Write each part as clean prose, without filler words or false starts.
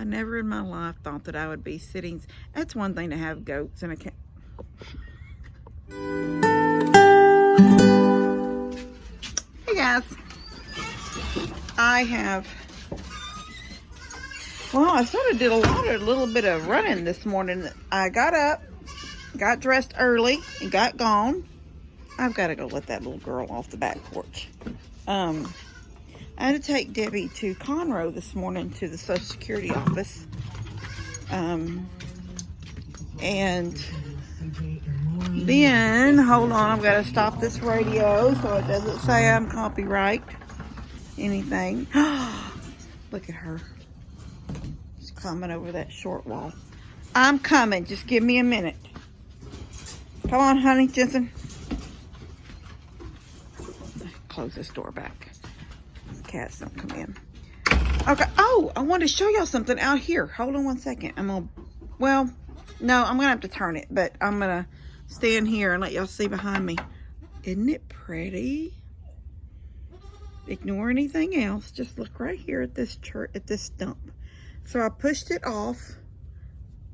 I never in my life thought that I would be sitting. That's one thing to have goats and a cat. Hey guys, I sort of did a little bit of running this morning. I got up, got dressed early, and got gone. I've got to go let that little girl off the back porch. I had to take Debbie to Conroe this morning to the Social Security office. And then, hold on, I've got to stop this radio so it doesn't say I'm copyright anything. Look at her. She's coming over that short wall. I'm coming. Just give me a minute. Come on, honey, Jensen. Close this door back. The cats don't come in. Okay. Oh, I want to show y'all something out here. Hold on one second. I'm going to have to turn it, but I'm going to stand here and let y'all see behind me. Isn't it pretty? Ignore anything else. Just look right here at this stump. So I pushed it off.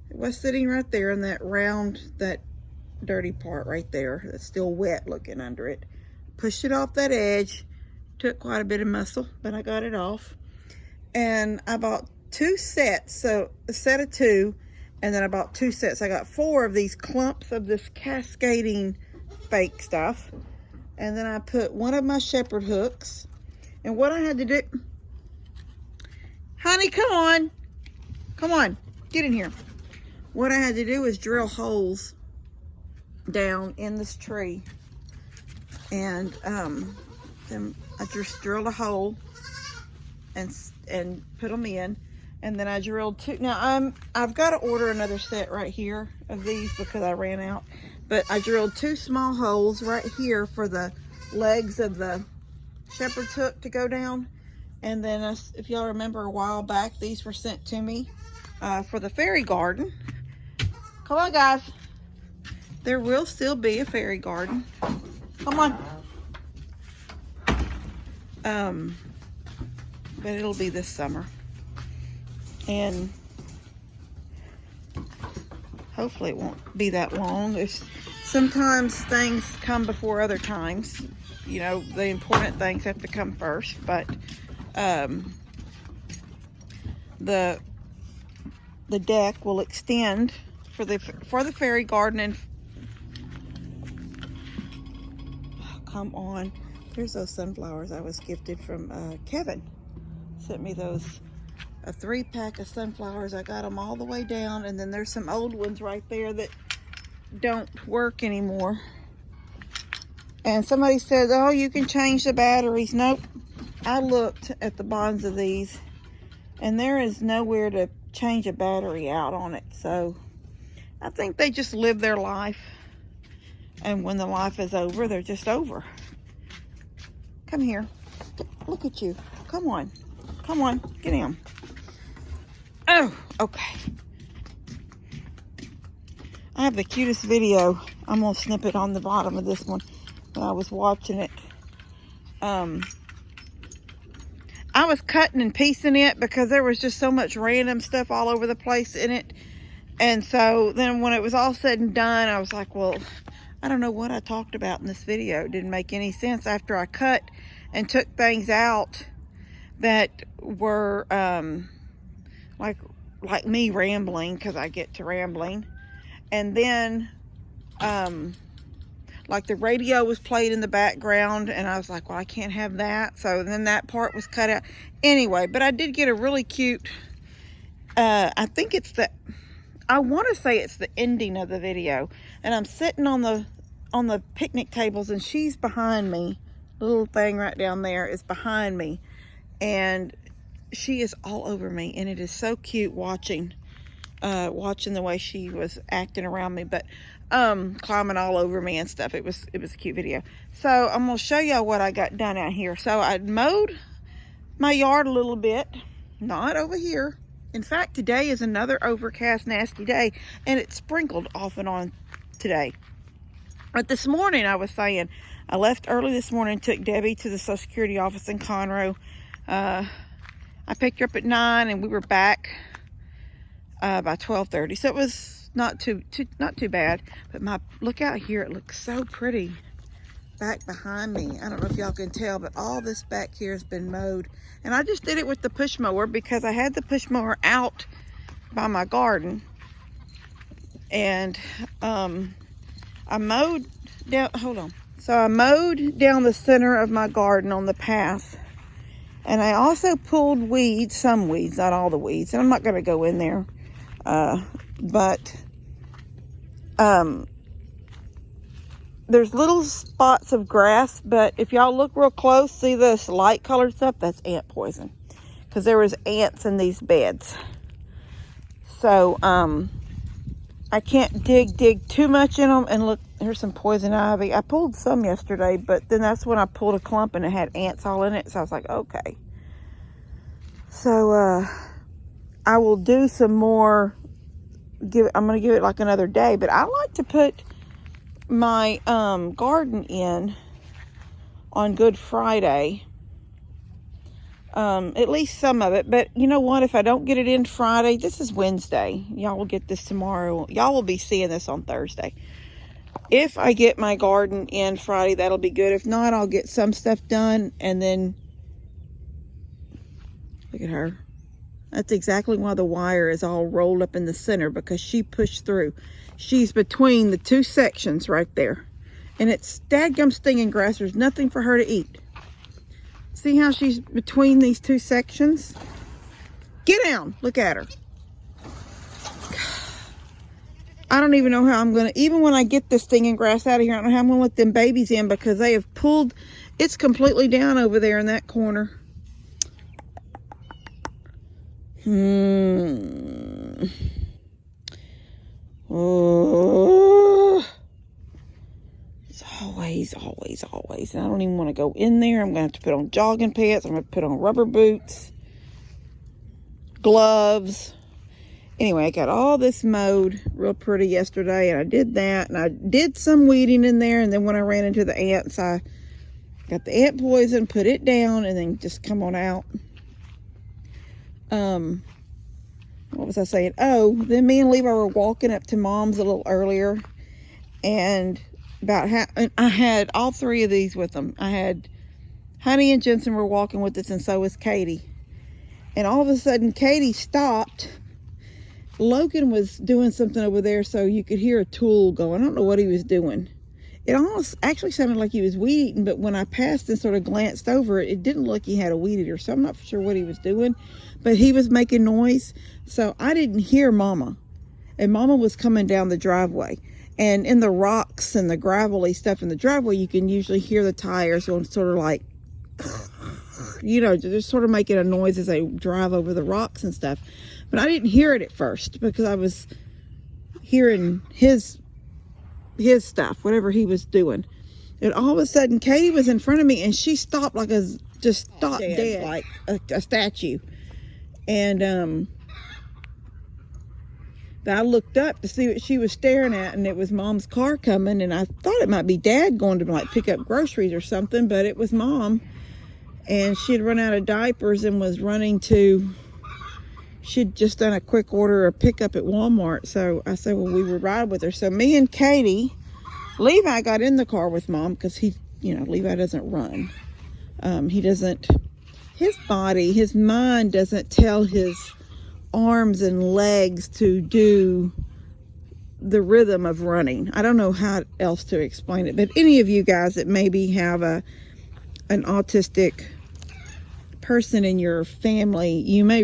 It was sitting right there in that round, that dirty part right there that's still wet looking under it. Pushed it off that edge. Took quite a bit of muscle, but I got it off. And I bought 2 sets, so a set of 2, and then I bought 2 sets. I got 4 of these clumps of this cascading fake stuff. And then I put one of my shepherd hooks. And what I had to do, honey, come on, get in here. What I had to do was drill holes down in this tree. And then I just drilled a hole and put them in, and then I drilled 2. Now I've got to order another set right here of these because I ran out, but I drilled 2 small holes right here for the legs of the shepherd's hook to go down. And then if y'all remember a while back, these were sent to me for the fairy garden. Come on, guys. There will still be a fairy garden. Come on. But it'll be this summer. And hopefully it won't be that long. Sometimes things come before other times. You know, the important things have to come first. But the deck will extend for the fairy garden. And oh, come on. Here's those sunflowers I was gifted from Kevin. Sent me those, a 3-pack of sunflowers. I got them all the way down, and then there's some old ones right there that don't work anymore. And somebody said, oh, you can change the batteries. Nope. I looked at the bottoms of these, and there is nowhere to change a battery out on it. So I think they just live their life, and when the life is over, they're just over. Come here. Look at you. Come on. Come on. Get him. Oh, okay. I have the cutest video. I'm going to snip it on the bottom of this one when I was watching it. I was cutting and piecing it because there was just so much random stuff all over the place in it. And so then when it was all said and done, I was like, well, I don't know what I talked about in this video. It didn't make any sense after I cut and took things out that were like me rambling, because I get to rambling. And then like the radio was played in the background, and I was like, well, I can't have that. So then that part was cut out. Anyway, but I did get a really cute, I think it's I want to say it's the ending of the video, and I'm sitting on the picnic tables, and she's behind me. The little thing right down there is behind me, and she is all over me, and it is so cute watching the way she was acting around me, but climbing all over me and stuff. It was a cute video. So I'm gonna show y'all what I got done out here. So I mowed my yard a little bit, not over here. In fact, today is another overcast, nasty day, and it sprinkled off and on today. But this morning, I was saying, I left early this morning, took Debbie to the Social Security office in Conroe. I picked her up at 9, and we were back by 12:30. So it was not too bad. But look out here, it looks so pretty back behind me. I don't know if y'all can tell, but all this back here has been mowed. And I just did it with the push mower because I had the push mower out by my garden. And I mowed down, hold on. So I mowed down the center of my garden on the path. And I also pulled weeds, some weeds, not all the weeds. And I'm not going to go in there. There's little spots of grass, but if y'all look real close, see this light colored stuff? That's ant poison. Because there was ants in these beds. So, I can't dig too much in them. And look, here's some poison ivy. I pulled some yesterday, but then that's when I pulled a clump and it had ants all in it. So I was like, okay. So, I will do some more. I'm going to give it like another day. But I like to put my garden in on Good Friday. At least some of it. But you know what? If I don't get it in Friday, this is Wednesday. Y'all will get this tomorrow. Y'all will be seeing this on Thursday. If I get my garden in Friday, that'll be good. If not, I'll get some stuff done. And then, look at her. That's exactly why the wire is all rolled up in the center, because she pushed through. She's between the two sections right there. And it's dadgum stinging grass. There's nothing for her to eat. See how she's between these two sections? Get down. Look at her. I don't even know how I'm going to, even when I get this stinging grass out of here, I don't know how I'm going to let them babies in, because they have pulled, it's completely down over there in that corner. Oh. Always. And I don't even want to go in there. I'm going to have to put on jogging pants. I'm going to put on rubber boots, gloves. Anyway, I got all this mowed real pretty yesterday, and I did that. And I did some weeding in there. And then when I ran into the ants, I got the ant poison, put it down, and then just come on out. What was I saying? Oh, then me and Levi were walking up to Mom's a little earlier. And I had all three of these with them. I had Honey and Jensen were walking with us, and so was Katie. And all of a sudden, Katie stopped. Logan was doing something over there, so you could hear a tool going. I don't know what he was doing. It almost actually sounded like he was weed eating, but when I passed and sort of glanced over it, it didn't look like he had a weed eater, so I'm not sure what he was doing. But he was making noise, so I didn't hear Mama. And Mama was coming down the driveway. And in the rocks and the gravelly stuff in the driveway, you can usually hear the tires going sort of like, you know, just sort of making a noise as they drive over the rocks and stuff. But I didn't hear it at first because I was hearing his stuff, whatever he was doing. And all of a sudden, Katie was in front of me, and she stopped just stopped dead like a statue. And I looked up to see what she was staring at, and it was Mom's car coming, and I thought it might be Dad going to like pick up groceries or something, but it was Mom. And she had run out of diapers and was running to, she'd just done a quick order, a pickup at Walmart. So I said, well, we would ride with her. So me and Katie, Levi got in the car with Mom because he, you know, Levi doesn't run. He doesn't, his body, his mind doesn't tell his arms and legs to do the rhythm of running. I don't know how else to explain it, but any of you guys that maybe have an autistic person in your family, you may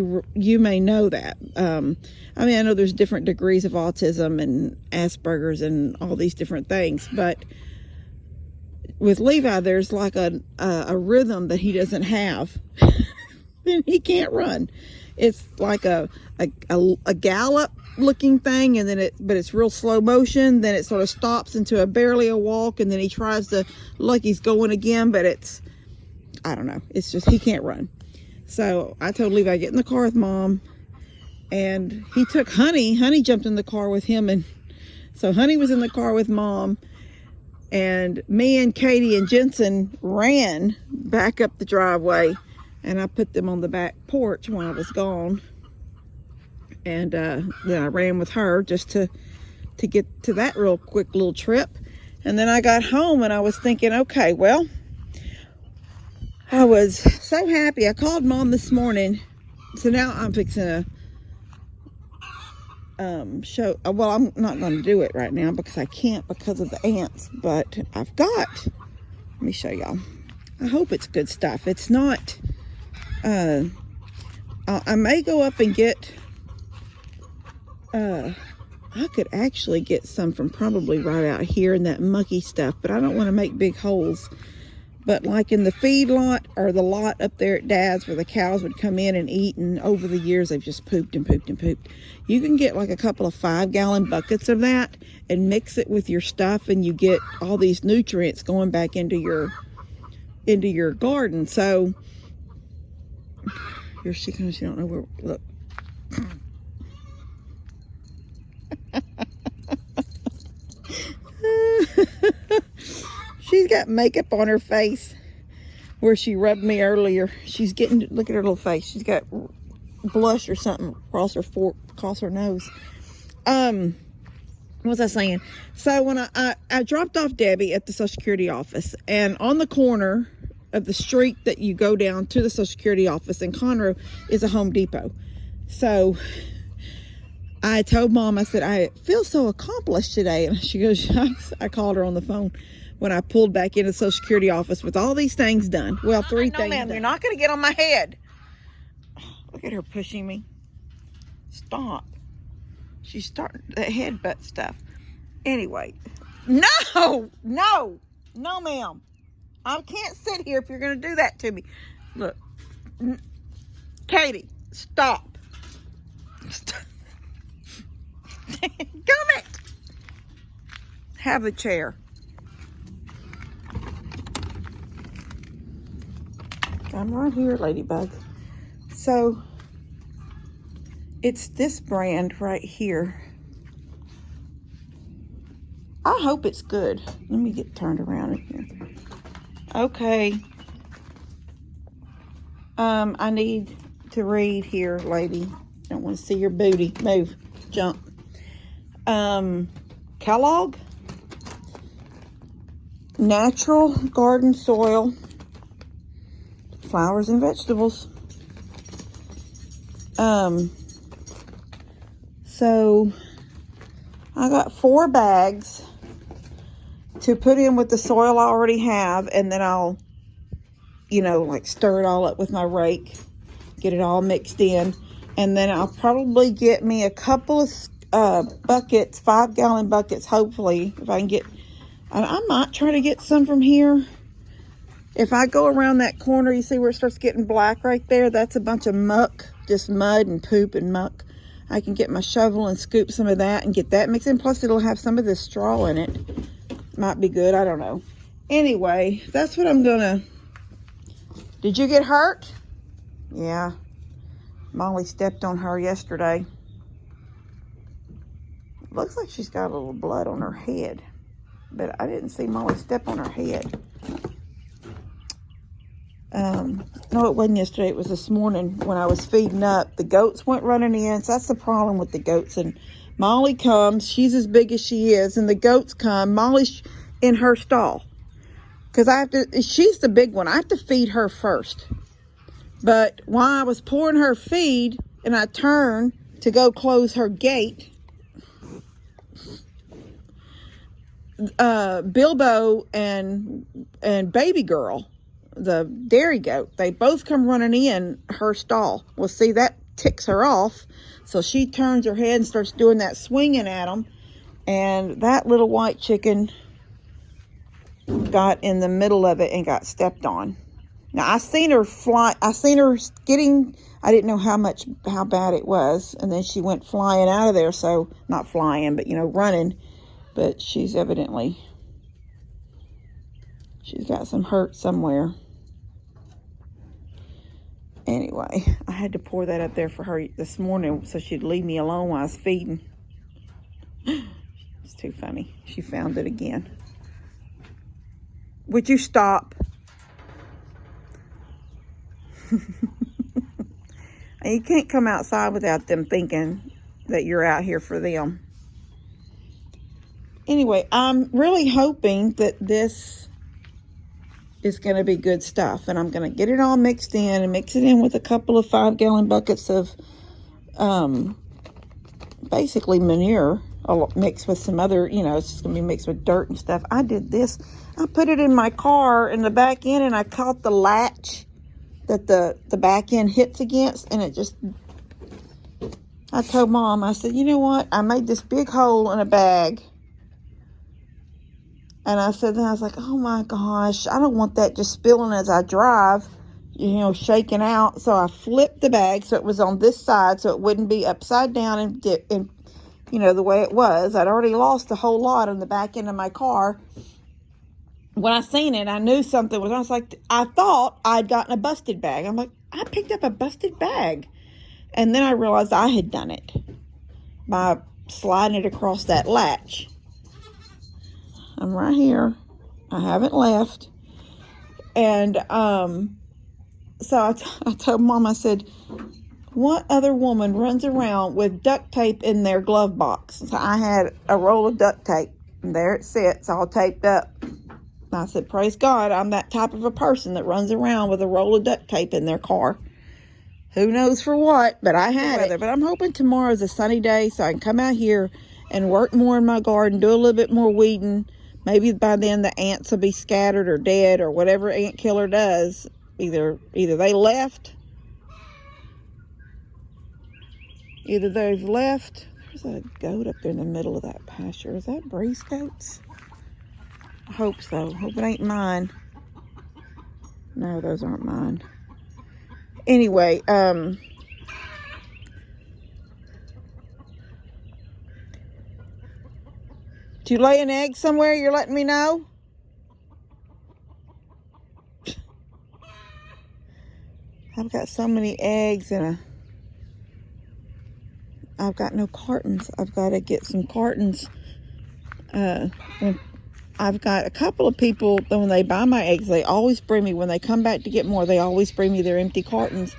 know that. I mean, I know there's different degrees of autism and Asperger's and all these different things, but with Levi, there's like a rhythm that he doesn't have. Then he can't run. It's like a gallop looking thing, and then but it's real slow motion. Then it sort of stops into barely a walk, and then he tries to look like he's going again, but it's, I don't know. It's just, he can't run. So I told Levi, get in the car with Mom, and he took Honey. Honey jumped in the car with him, and so Honey was in the car with Mom, and me and Katie and Jensen ran back up the driveway. And I put them on the back porch when I was gone. And then I ran with her just to get to that real quick little trip. And then I got home and I was thinking, okay, well, I was so happy. I called Mom this morning. So now I'm fixing to show, well, I'm not going to do it right now because I can't because of the ants, but I've got, let me show y'all. I hope it's good stuff. It's not, I may go up and get, I could actually get some from probably right out here in that mucky stuff, but I don't want to make big holes. But like in the feed lot or the lot up there at Dad's where the cows would come in and eat, and over the years they've just pooped and pooped and pooped. You can get like a couple of 5-gallon buckets of that and mix it with your stuff, and you get all these nutrients going back into your garden. So here she comes. You don't know where. Look. She's got makeup on her face where she rubbed me earlier. She's getting, look at her little face. She's got blush or something across her nose. What was I saying? So when I dropped off Debbie at the Social Security office, and on the corner of the street that you go down to the Social Security office in Conroe is a Home Depot. So I told Mom, I said, I feel so accomplished today. And she goes, I called her on the phone when I pulled back into the Social Security office with all these things done. Well, 3 things done. You're not going to get on my head. Look at her pushing me. Stop. She's starting the headbutt stuff. Anyway. No, ma'am. I can't sit here if you're going to do that to me. Look. Katie, stop. Come it. Have a chair. I'm right here, Ladybug. So it's this brand right here. I hope it's good. Let me get turned around in here. Okay. I need to read here, lady. Don't want to see your booty. Move. Jump. Kellogg. Natural garden soil. Flowers and vegetables. So I got 4 bags to put in with the soil I already have, and then I'll, like stir it all up with my rake, get it all mixed in, and then I'll probably get me a couple of buckets, 5-gallon buckets, hopefully, if I can get, I might try to get some from here. If I go around that corner, you see where it starts getting black right there? That's a bunch of muck, just mud and poop and muck. I can get my shovel and scoop some of that and get that mixed in. Plus, it'll have some of this straw in it. Might be good. I don't know. Anyway, that's what I'm gonna... Did you get hurt? Yeah. Molly stepped on her yesterday. Looks like she's got a little blood on her head. But I didn't see Molly step on her head. No, it wasn't yesterday. It was this morning when I was feeding up. The goats went running in. So that's the problem with the goats. And Molly comes. She's as big as she is. And the goats come. Molly's in her stall. Because she's the big one. I have to feed her first. But while I was pouring her feed and I turned to go close her gate, Bilbo and Baby Girl, the dairy goat, they both come running in her stall. Well, see, that ticks her off. So she turns her head and starts doing that swinging at them. And that little white chicken got in the middle of it and got stepped on. Now, I seen her fly. I seen her getting, I didn't know how bad it was. And then she went flying out of there. So, not flying, but, running. But she's got some hurt somewhere. Anyway, I had to pour that up there for her this morning so she'd leave me alone while I was feeding. It's too funny. She found it again. Would you stop? You can't come outside without them thinking that you're out here for them. Anyway, I'm really hoping that this is going to be good stuff. And I'm going to get it all mixed in and mix it in with a couple of 5-gallon buckets of basically manure mixed with some other, it's just going to be mixed with dirt and stuff. I did this. I put it in my car in the back end, and I caught the latch that the back end hits against, and it just, I told Mom, I said, you know what? I made this big hole in a bag. And I said, then I was like, oh my gosh, I don't want that just spilling as I drive, shaking out. So I flipped the bag so it was on this side so it wouldn't be upside down and the way it was. I'd already lost a whole lot on the back end of my car. When I seen it, I knew something was, I was like, I thought I'd gotten a busted bag. I'm like, I picked up a busted bag. And then I realized I had done it by sliding it across that latch. I'm right here. I haven't left. And so I told Mom, I said, what other woman runs around with duct tape in their glove box? So I had a roll of duct tape, and there it sits all taped up. And I said, praise God, I'm that type of a person that runs around with a roll of duct tape in their car. Who knows for what, but I had it. But I'm hoping tomorrow's a sunny day so I can come out here and work more in my garden, do a little bit more weeding. Maybe by then the ants will be scattered or dead or whatever ant killer does. Either they left. Either they've left. There's a goat up there in the middle of that pasture. Is that Breeze goats? I hope so. Hope it ain't mine. No, those aren't mine. Anyway, do you lay an egg somewhere? You're letting me know? I've got so many eggs and I've got no cartons. I've got to get some cartons. I've got a couple of people that when they buy my eggs, they always bring me, when they come back to get more, they always bring me their empty cartons.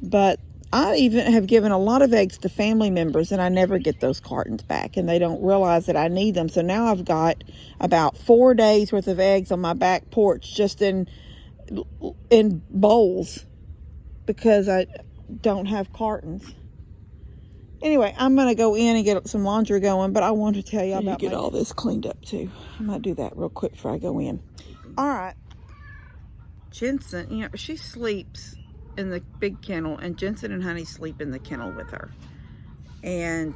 But I even have given a lot of eggs to family members, and I never get those cartons back, and they don't realize that I need them. So now I've got about 4 days worth of eggs on my back porch just in bowls because I don't have cartons. Anyway, I'm going to go in and get some laundry going, but I want to tell you about get all this cleaned up too. I might do that real quick before I go in. All right. Jensen, she sleeps in the big kennel, and Jensen and Honey sleep in the kennel with her. And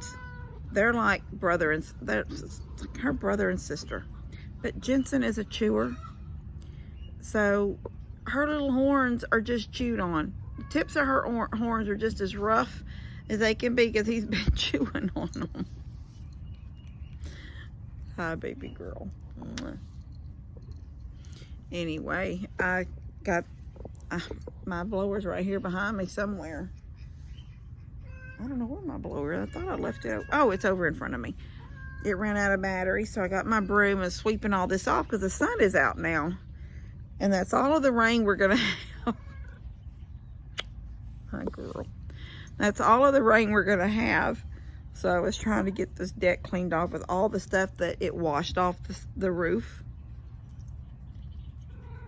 they're like her brother and sister. But Jensen is a chewer. So her little horns are just chewed on. The tips of her horns are just as rough as they can be because he's been chewing on them. Hi, baby girl. Anyway, I got my blower's right here behind me somewhere. I don't know where my blower is. I thought I left it. Oh, it's over in front of me. It ran out of battery, so I got my broom and sweeping all this off because the sun is out now. And that's all of the rain we're going to have. Hi, girl. That's all of the rain we're going to have. So I was trying to get this deck cleaned off with all the stuff that it washed off the roof.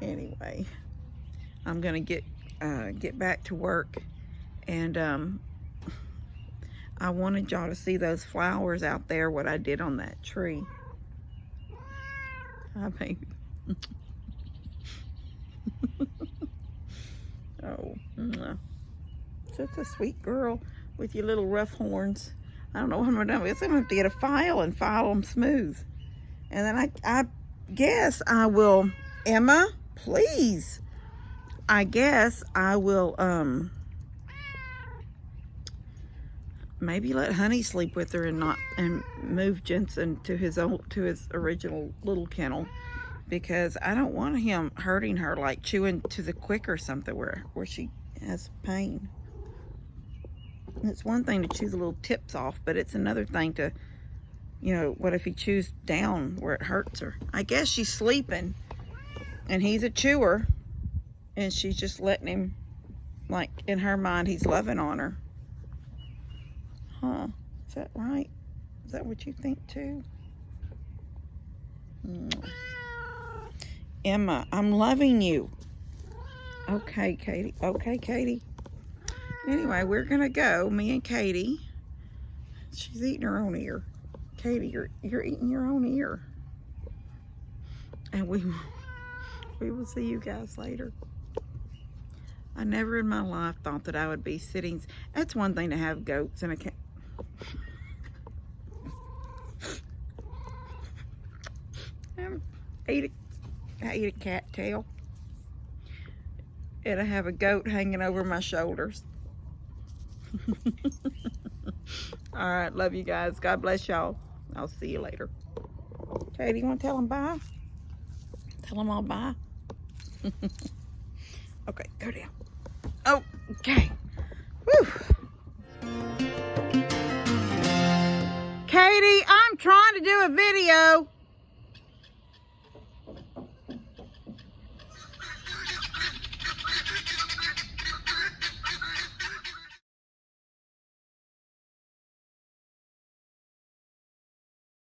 Anyway, I'm going to get back to work. And I wanted y'all to see those flowers out there, what I did on that tree. Hi, baby. Oh, such a sweet girl with your little rough horns. I don't know what I'm going to do. I guess I'm going to have to get a file and file them smooth. And then I guess I will, Emma, please. I guess I will maybe let Honey sleep with her and move Jensen to his original little kennel, because I don't want him hurting her, like chewing to the quick or something where she has pain. It's one thing to chew the little tips off, but it's another thing to, what if he chews down where it hurts her? I guess she's sleeping and he's a chewer and she's just letting him, like in her mind, he's loving on her. Huh. Is that right? Is that what you think too? Emma, I'm loving you. Okay, Katie. Okay, Katie. Anyway, we're gonna go, me and Katie. She's eating her own ear. Katie, you're eating your own ear. And we will see you guys later. I never in my life thought that I would be sitting. That's one thing to have goats and a cat. I eat a cattail. And I have a goat hanging over my shoulders. All right, love you guys. God bless y'all. I'll see you later. Katie, you want to tell them bye? Tell them all bye. Okay, go down. Okay. Whew. Katie, I'm trying to do a video.